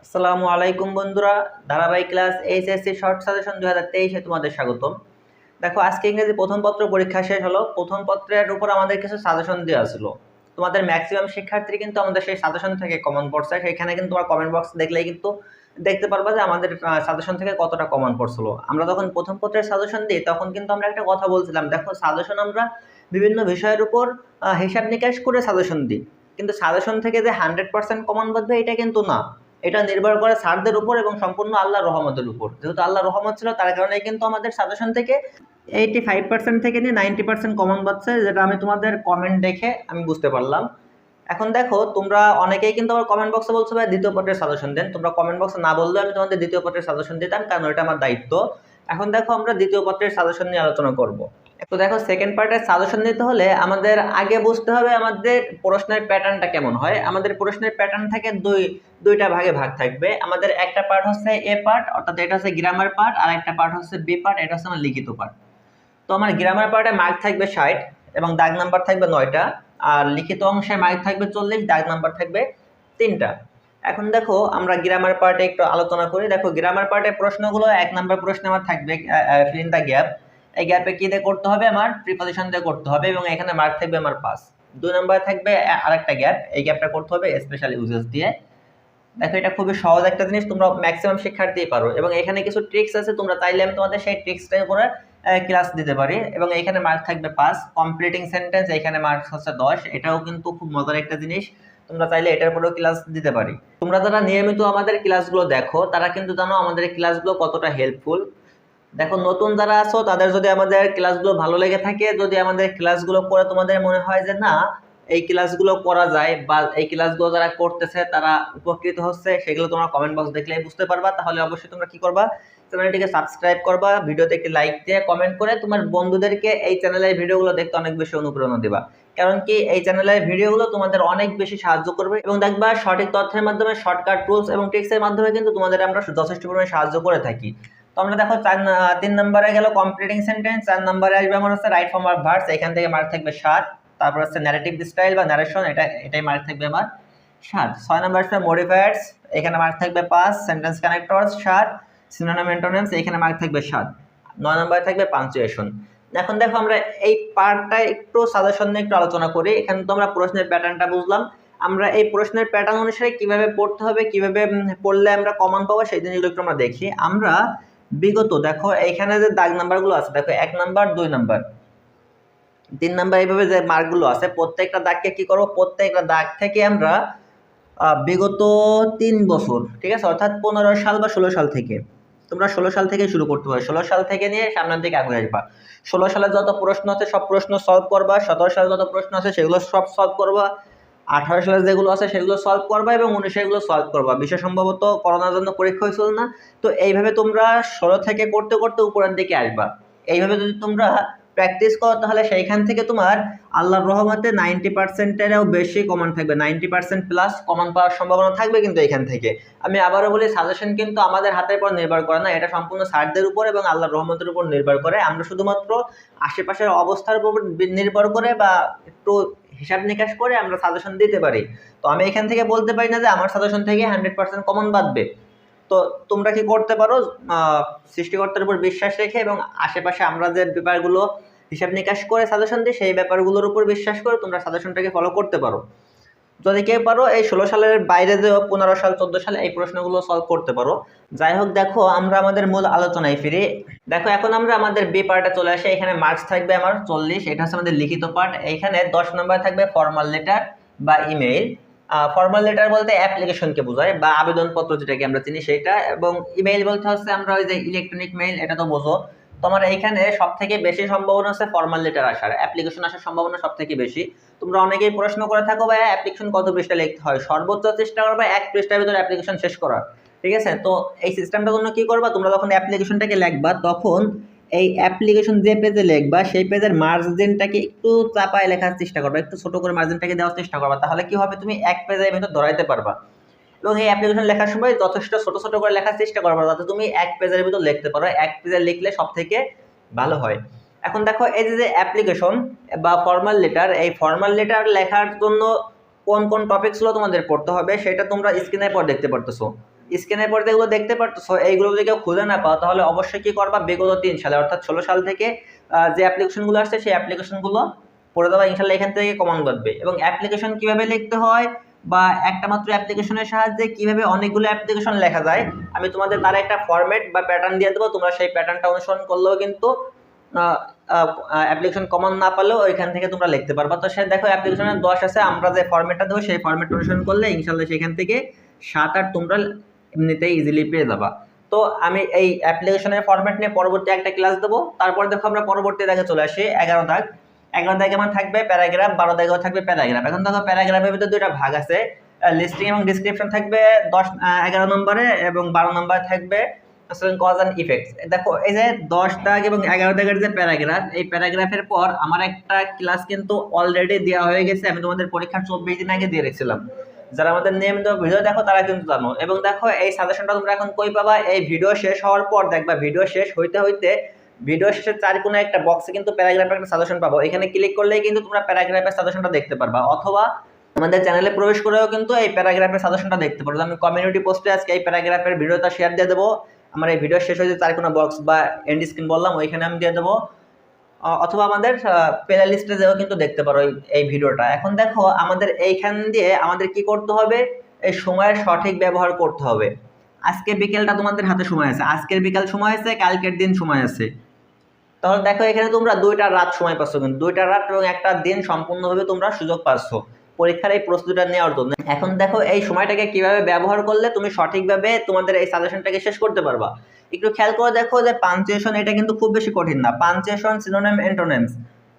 আসসালামু আলাইকুম বন্ধুরা, ধারাবাহিক ক্লাস এইচএসসি শর্ট সাজেশন 2023 তোমাদের স্বাগতম। দেখো, আজকে ইংরেজি প্রথম পত্র পরীক্ষা শেষ হলো। প্রথম পত্রের উপর আমাদের কিছু সাজেশন দেওয়া ছিল। তোমাদের ম্যাক্সিমাম শিক্ষার্থী কিন্তু আমাদের সেই সাজেশন থেকে কমন পড়ছে। সেখানে কিন্তু তোমার কমেন্ট বক্স দেখলেই কিন্তু দেখতে পারবা যে আমাদের সাজেশন থেকে কতটা কমন পড়ছিল। আমরা যখন প্রথম পত্রের সাজেশন দিই তখন কিন্তু আমরা একটা কথা বলছিলাম, দেখো সাজেশন আমরা বিভিন্ন বিষয়ের উপর হিসাব নিকাশ করে সাজেশন দিই, কিন্তু সাজেশন থেকে যে 100% কমন পাবে এটা কিন্তু না। এটা নির্ভর করে স্যারদের উপর এবং সম্পূর্ণ আল্লাহর রহমতের উপর। যেহেতু আল্লাহর রহমত ছিল তার কারণে কিন্তু আমাদের সাজেশন থেকে 85% থেকে নিয়ে 90% কমন পাচ্ছে, যেটা আমি তোমাদের কমেন্ট দেখে আমি বুঝতে পারলাম। এখন দেখো, তোমরা অনেকেই কিন্তু আমার কমেন্ট বক্সে বলছো ভাই দ্বিতীয় পত্রের সাজেশন দেন। তোমরা কমেন্ট বক্সে না বললেও আমি তোমাদের দ্বিতীয় পত্রের সাজেশন দিতাম, কারণ এটা আমার দায়িত্ব। এখন দেখো, আমরা দ্বিতীয় পত্রের সাজেশন নিয়ে আলোচনা করব। তো দেখো, সেকেন্ড পার্টের সাজেশন দিতে হলে আমাদের আগে বুঝতে হবে আমাদের প্রশ্নের প্যাটার্নটা কেমন হয়। আমাদের প্রশ্নের প্যাটার্ন থাকে দুইটা ভাগে ভাগ থাকবে। আমাদের একটা পার্ট হচ্ছে এ পার্ট, অর্থাৎ এটা হচ্ছে গ্রামার পার্ট, আর একটা পার্ট হচ্ছে বি পার্ট, এটা হচ্ছে আমার লিখিত পার্ট। তো আমার গ্রামার পার্টে মার্ক থাকবে 60 এবং দাগ নাম্বার থাকবে 9টা, আর লিখিত অংশে মার্ক থাকবে 40, দাগ নাম্বার থাকবে 3টা। এখন দেখো, আমরা গ্রামার পার্টে একটু আলোচনা করি। দেখো, গ্রামার পার্টে প্রশ্নগুলো, 1 নাম্বার প্রশ্নে আমার থাকবে ফিল ইন দ্য গ্যাপ। এই গ্যাপে কি দিয়ে করতে হবে? আমার প্রিপজিশন দিয়ে করতে হবে এবং এখানে মার্ক থাকবে আমার 5। 2 নম্বরে থাকবে আরেকটা গ্যাপ, এই গ্যাপটা করতে হবে স্পেশাল ইউজেস দিয়ে। দেখো, এটা খুবই সহজ একটা জিনিস, তোমরা ম্যাক্সিমাম শিক্ষার্থী পারো এবং এখানে কিছু ট্রিক্স আছে, তোমরা চাইলে আমি তোমাদের সেই ট্রিক্সটার উপরে ক্লাস দিতে পারি। এবং এখানে মার্ক থাকবে 5। কমপ্লিটিং সেন্টেন্স, এখানে মার্ক হচ্ছে 10। এটাও কিন্তু খুব মজার একটা জিনিস, তোমরা চাইলে এটার উপরেও ক্লাস দিতে পারি। তোমরা যারা নিয়মিত আমাদের ক্লাসগুলো দেখো তারা কিন্তু জানো আমাদের ক্লাসগুলো কতটা হেল্পফুল। দেখো, নতুন যারা আছো তাদের যদি আমাদের ক্লাসগুলো ভালো লেগে থাকে, যদি আমাদের ক্লাসগুলো করে তোমাদের মনে হয় যে না এই ক্লাসগুলো করা যায় বা এই ক্লাসগুলো যারা করতেছে তারা উপকৃত হচ্ছে, সেগুলো তোমরা কমেন্ট বক্স দেখলেই বুঝতে পারবা। তাহলে অবশ্যই তোমরা কি করবা? চ্যানেলটিকে সাবস্ক্রাইব করবা, ভিডিওতে একটি লাইক দিয়ে কমেন্ট করে তোমার বন্ধুদেরকে এই চ্যানেলের ভিডিওগুলো দেখতে অনেক বেশি অনুপ্রেরণা দিবা। কারণ কি, এই চ্যানেলের ভিডিওগুলো তোমাদের অনেক বেশি সাহায্য করবে এবং দেখবা সঠিক তথ্যের মাধ্যমে, শর্টকাট টুলস এবং ট্রিক্সের মাধ্যমে কিন্তু তোমাদের আমরা যথেষ্ট পরিমাণে সাহায্য করে থাকি। তো আমরা দেখো 3 নম্বরে গেল কমপ্লিটিং সেন্টেন্স, 4 নম্বরে আসবে আমার হচ্ছে রাইট ফর্ম অফ ভার্বস, এখান থেকে মার্ক থাকবে 7। তারপর হচ্ছে ন্যারেটিভ স্টাইল বা ন্যারেশন, এটাই মার্ক থাকবে আমার 7। 6 নম্বর আসবে মডিফায়ার্স, এখানে মার্ক থাকবে 5। Sentence connectors 7। সিনোনিম অ্যান্টোনিমস, এখানে মার্ক থাকবে 7। 9 নম্বরে থাকবে পাঞ্চুয়েশন। এখন দেখো, আমরা এই পার্টটা একটু সাজেশন নিয়ে একটু আলোচনা করি। এখানে তো আমরা প্রশ্নের প্যাটার্নটা বুঝলাম। আমরা এই প্রশ্নের প্যাটার্ন অনুসারে কিভাবে পড়তে হবে, কিভাবে পড়লে আমরা কমন পাবো, সেই জিনিসগুলো একটু আমরা দেখি। আমরা বিগত, দেখো এইখানে যে দাগ নাম্বারগুলো আছে, দেখো 1 নাম্বার, 2 নাম্বার, 3 নাম্বার, এইভাবে যে মার্কগুলো আছে প্রত্যেকটা দাগকে কি করবো? প্রত্যেকটা দাগ থেকে আমরা বিগত 3 বছর, ঠিক আছে, অর্থাৎ 15 সাল বা 16 সাল থেকে, তোমরা 16 সাল থেকে শুরু করতে পারো। 16 সাল থেকে নিয়ে সামনের দিকে আগে আসবা। 16 সালে যত প্রশ্ন আছে সব প্রশ্ন সলভ করবা। 17 সালে যত প্রশ্ন আছে সেগুলো সব সলভ করবা। 18 সালে যেগুলো আছে সেগুলো সলভ করবা এবং 19 এগুলো সলভ করবা। বিশেষ সম্ভবত করোনার জন্য পরীক্ষা হয়েছিল না, তো এইভাবে তোমরা 16 থেকে করতে করতে উপরের দিকে আসবা। এইভাবে যদি তোমরা প্র্যাকটিস করো তাহলে সেইখান থেকে তোমার আল্লাহর রহমতে 90%-এরও বেশি কমন থাকবে, 90% প্লাস কমন পাওয়ার সম্ভাবনা থাকবে। কিন্তু এখান থেকে আমি আবারও বলি, সাজেশন কিন্তু আমাদের হাতের উপর নির্ভর করে না, এটা সম্পূর্ণ স্যারদের উপর এবং আল্লাহর রহমতের উপর নির্ভর করে। আমরা শুধুমাত্র আশেপাশের অবস্থার উপর নির্ভর করে বা একটু হিসাব নিকাশ করে আমরা সাজেশন দিতে পারি। তো আমি এখান থেকে বলতে পারি না যে আমার সাজেশন থেকে 100% কমন বাঁধবে। তো তোমরা কি করতে পারো? সৃষ্টিকর্তার উপর বিশ্বাস রেখে এবং আশেপাশে আমরা যে ব্যাপারগুলো হিসাব নিকাশ করে সাজেশন দিই সেই ব্যাপারগুলোর উপর বিশ্বাস করে তোমরা সাজেশনটাকে ফলো করতে পারো। যদি কেউ পারো এই 16 সালের বাইরে যে 15 সাল 14 সালে এই প্রশ্নগুলো সলভ করতে পারো। যাই হোক, দেখো আমরা আমাদের মূল আলোচনায় ফিরি। দেখো, এখন আমরা আমাদের বি পার্টে চলে আসি। এখানে মার্কস থাকবে আমার 40, এটা হচ্ছে আমাদের লিখিত পার্ট। এইখানে 10 নম্বর থাকবে ফর্মাল লেটার বা ইমেইল। ফর্মাল লেটার বলতে অ্যাপ্লিকেশনকে বোঝায় বা আবেদনপত্র যেটাকে আমরা চিনি সেটা, এবং ইমেইল বলতে হচ্ছে আমরা ওই যে ইলেকট্রনিক মেইল, এটা তো বোঝো। তোমার এইখানে সব থেকে বেশি সম্ভাবনা আছে ফর্মাল লেটার আসার, অ্যাপ্লিকেশন আসার সম্ভাবনা সব থেকে বেশি। তোমরা অনেকেই প্রশ্ন করে থাকো ভাই অ্যাপ্লিকেশন কত পৃষ্ঠা লিখতে হয়? সর্বোচ্চ চেষ্টা করবে 1 পৃষ্ঠার ভিতরে অ্যাপ্লিকেশন শেষ করার, ঠিক আছে? তো এই সিস্টেমটার জন্য কি করবা, তোমরা যখন অ্যাপ্লিকেশনটাকে লিখবা তখন এই অ্যাপ্লিকেশন যে পেজে লিখবা সেই পেজের মার্জিনটাকে একটু চাপায় লেখার চেষ্টা করবা, একটু ছোট করে মার্জিনটাকে দেওয়ার চেষ্টা করবা। তাহলে কি হবে, তুমি 1 পেজের ভিতর ধরাইতে পারবা। এবং এই অ্যাপ্লিকেশন লেখার সময় যথেষ্ট ছোট ছোট করে লেখার চেষ্টা করবা যাতে তুমি 1 পেজের ভিতর লিখতে পারো। 1 পেজে লিখলে সব থেকে ভালো হয়। এখন দেখো, এই যে অ্যাপ্লিকেশন বা ফর্মাল লেটার, এই ফর্মাল লেটার লেখার জন্য কোন কোন টপিকসগুলো তোমাদের পড়তে হবে সেটা তোমরা স্ক্রিনের পর দেখতে পারতেছো। স্ক্রিনের পর যেগুলো দেখতে পারতেছো এইগুলো যদি কেউ খুঁজে না পাও তাহলে অবশ্যই কি করবা, বিগত 3 সালে অর্থাৎ 16 সাল থেকে যে অ্যাপ্লিকেশনগুলো আসছে সেই অ্যাপ্লিকেশনগুলো পড়ে দেওয়া, ইনশাল্লাহ এখান থেকে কমন বাঁধবে। এবং অ্যাপ্লিকেশন কিভাবে লিখতে হয় বা একটা মাত্র অ্যাপ্লিকেশনের সাহায্যে কিভাবে অনেকগুলো অ্যাপ্লিকেশন লেখা যায় আমি তোমাদের তার একটা ফরম্যাট বা প্যাটার্ন দিয়ে দেবো, তোমরা সেই প্যাটার্নটা অনুসরণ করলেও কিন্তু অ্যাপ্লিকেশন কমন না পারলেও ওইখান থেকে তোমরা লিখতে পারবা। তো সে দেখো অ্যাপ্লিকেশনের 10 আছে, আমরা যে ফরম্যাটটা দেবো সেই ফরম্যাট অনুসরণ করলে ইনশাল্লাহ সেখান থেকে 7-8 তোমরা এমনিতেই ইজিলি পেয়ে যাবা। তো আমি এই অ্যাপ্লিকেশনের ফরম্যাট নিয়ে পরবর্তী একটা ক্লাস দেবো। তারপর দেখো আমরা পরবর্তী দাগে চলে আসি 11 দাগ। 11 দাগে আমার থাকবে প্যারাগ্রাফ, 12 দাগেও থাকবে প্যারাগ্রাফ। এখন দেখো প্যারাগ্রাফের ভিতরে দুইটা ভাগ আছে, লিস্টিং এবং ডিসক্রিপশন থাকবে 11 নম্বরে এবং 12 নম্বরে থাকবে কজ এন্ড ইফেক্টস। দেখো এই যে 10 দাগ এবং 11 দাগের যে প্যারাগ্রাফ, এই প্যারাগ্রাফের পর আমার একটা ক্লাস কিন্তু অলরেডি দেওয়া হয়ে গেছে, আমি তোমাদের পরীক্ষার 24 দিন আগে দিয়ে রেখেছিলাম। যারা আমাদের নিয়মিত ভিডিও দেখো তারা কিন্তু জানো। এবং দেখো এই সাজেশনটা তোমরা এখন কই পাবা, এই ভিডিও শেষ হওয়ার পর দেখবা ভিডিও শেষ হইতে হইতে ভিডিও শেষের 4 কোণে একটা বক্সে কিন্তু প্যারাগ্রাফের একটা সাজেশন পাবো, এখানে ক্লিক করলেই কিন্তু তোমরা প্যারাগ্রাফের সাজেশনটা দেখতে পারবা, অথবা আমাদের চ্যানেলে প্রবেশ করেও কিন্তু এই প্যারাগ্রাফের সাজেশনটা দেখতে পারো। আমি কমিউনিটি পোস্টে আজকে এই প্যারাগ্রাফের ভিডিওটা শেয়ার দিয়ে দেবো, আমার এই ভিডিও শেষ হয়ে 4 কোণা বক্স বা এন্ড স্ক্রিন বললাম ওইখানে আমি দিয়ে দেবো, অথবা আমাদের প্লে লিস্টে যেও কিন্তু দেখতে পারো এই ভিডিওটা। এখন দেখো আমাদের এইখান দিয়ে আমাদের কি করতে হবে, এই সময়ের সঠিক ব্যবহার করতে হবে। আজকে বিকেলটা তোমাদের হাতে সময় আছে, আজকের বিকেল সময় আছে, কালকের দিন সময় আছে। তাহলে দেখো এখানে তোমরা 2টা রাত সময় পাচ্ছ, কিন্তু 2টা রাত এবং একটা দিন সম্পূর্ণভাবে তোমরা সুযোগ পাচ্ছ পরীক্ষার এই প্রস্তুতিটা নেওয়ার জন্য। এখন দেখো এই সময়টাকে কিভাবে ব্যবহার করলে তুমি সঠিকভাবে তোমাদের এই সাজেশনটাকে শেষ করতে পারবা। একটু খেয়াল করে দেখো যে পাঞ্চুয়েশন এটা কিন্তু খুব বেশি কঠিন না। পাঞ্চুয়েশন, সিনোনিম, অ্যান্টোনিমস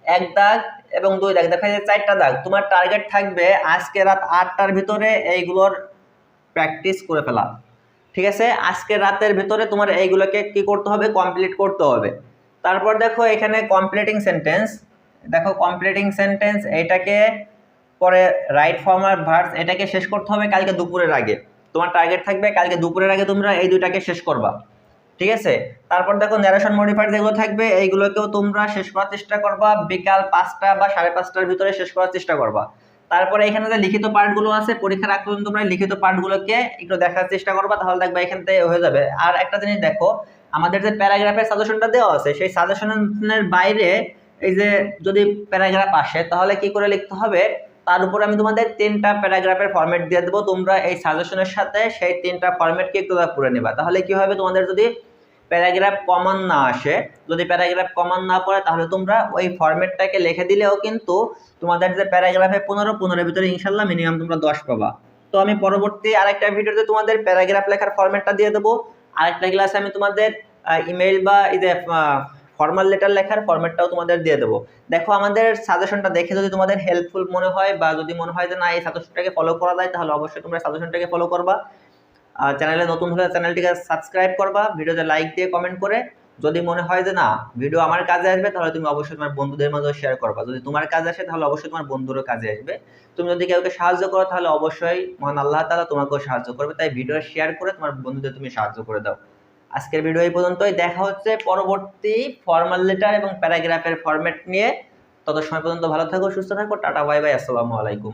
1 দাগ এবং 2 দাগ, দেখা যায় 4টা দাগ। তোমার টার্গেট থাকবে আজকে রাত 8টার ভিতরে এইগুলোর প্র্যাকটিস করে ফেলা, ঠিক আছে? আজকে রাতের ভিতরে তোমার এইগুলোকে কি করতে হবে, কমপ্লিট করতে হবে। তারপর দেখো এখানে কমপ্লিটিং সেন্টেন্স, দেখো কমপ্লিটিং সেন্টেন্স এটাকে পরে রাইট ফর্ম আর ভার্বস এটাকে শেষ করতে হবে কালকে দুপুরের আগে। তোমার টার্গেট থাকবে কালকে দুপুরের আগে তোমরা এই দুইটাকে শেষ করবা, ঠিক আছে? তারপর দেখো ন্যারেশন মডিফায়ার যেগুলো থাকবে এইগুলোকেও তোমরা শেষ করার চেষ্টা করবা, বিকাল 5টা বা 5:30টার ভিতরে শেষ করার চেষ্টা করবা। তারপরে এখানে যে লিখিত পার্টগুলো আছে পরীক্ষার আগ পর্যন্ত তোমরা লিখিত পার্টগুলোকে একটু দেখার চেষ্টা করবা, তাহলে দেখবা এখান থেকে হয়ে যাবে। আর একটা জিনিস দেখো, আমাদের যে প্যারাগ্রাফের সাজেশনটা দেওয়া আছে সেই সাজেশনের বাইরে এই যে যদি প্যারাগ্রাফ আসে তাহলে কি করে লিখতে হবে তার উপর আমি তোমাদের 3টা প্যারাগ্রাফের ফরম্যাট দিয়ে দেবো, তোমরা এই সাজেশনের সাথে সেই 3টা ফরম্যাটকে একটু করে নেবা। তাহলে কি হবে, তোমাদের যদি প্যারাগ্রাফ কমন না আসে, যদি প্যারাগ্রাফ কমন না পড়ে তাহলে তোমরা ওই ফরম্যাটটাকে লিখে দিলেও কিন্তু তোমাদের যে প্যারাগ্রাফে 15 ভিতরে ইনশাল্লাহ মিনিমাম তোমরা 10 পাবা। তো আমি পরবর্তী আরেকটা ভিডিওতে তোমাদের প্যারাগ্রাফ লেখার ফরম্যাটটা দিয়ে দেবো, আরেকটা ক্লাসে আমি তোমাদের ইমেইল বা এই যে ফর্মাল লেটার লেখার ফরম্যাটটাও তোমাদের দিয়ে দেবো। দেখো আমাদের সাজেশনটা দেখে যদি তোমাদের হেল্পফুল মনে হয় বা যদি মনে হয় যে না এই সাজেশনটাকে ফলো করা যায় তাহলে অবশ্যই তোমরা সাজেশনটাকে ফলো করবা। চ্যানেলে নতুন হলে চ্যানেলটিকে সাবস্ক্রাইব করবা, ভিডিওতে লাইক দিয়ে কমেন্ট করে। যদি মনে হয় যে না ভিডিও আমার কাজে আসবে তাহলে তুমি অবশ্যই তোমার বন্ধুদের মাঝে শেয়ার করবা, যদি তোমার কাজে আসে তাহলে অবশ্যই তোমার বন্ধুরও কাজে আসবে। তুমি যদি কাউকে সাহায্য করো তাহলে অবশ্যই মহান আল্লাহ তাআলা তোমাকেও সাহায্য করবে, তাই ভিডিও শেয়ার করে তোমার বন্ধুদের তুমি সাহায্য করে দাও। আজকের ভিডিও এই পর্যন্তই, দেখা হচ্ছে পরবর্তী ফর্মাল লেটার এবং প্যারাগ্রাফের ফরম্যাট নিয়ে। তত সময় পর্যন্ত ভালো থাকো, সুস্থ থাকো, টাটা বাই বাই, আসসালামু আলাইকুম।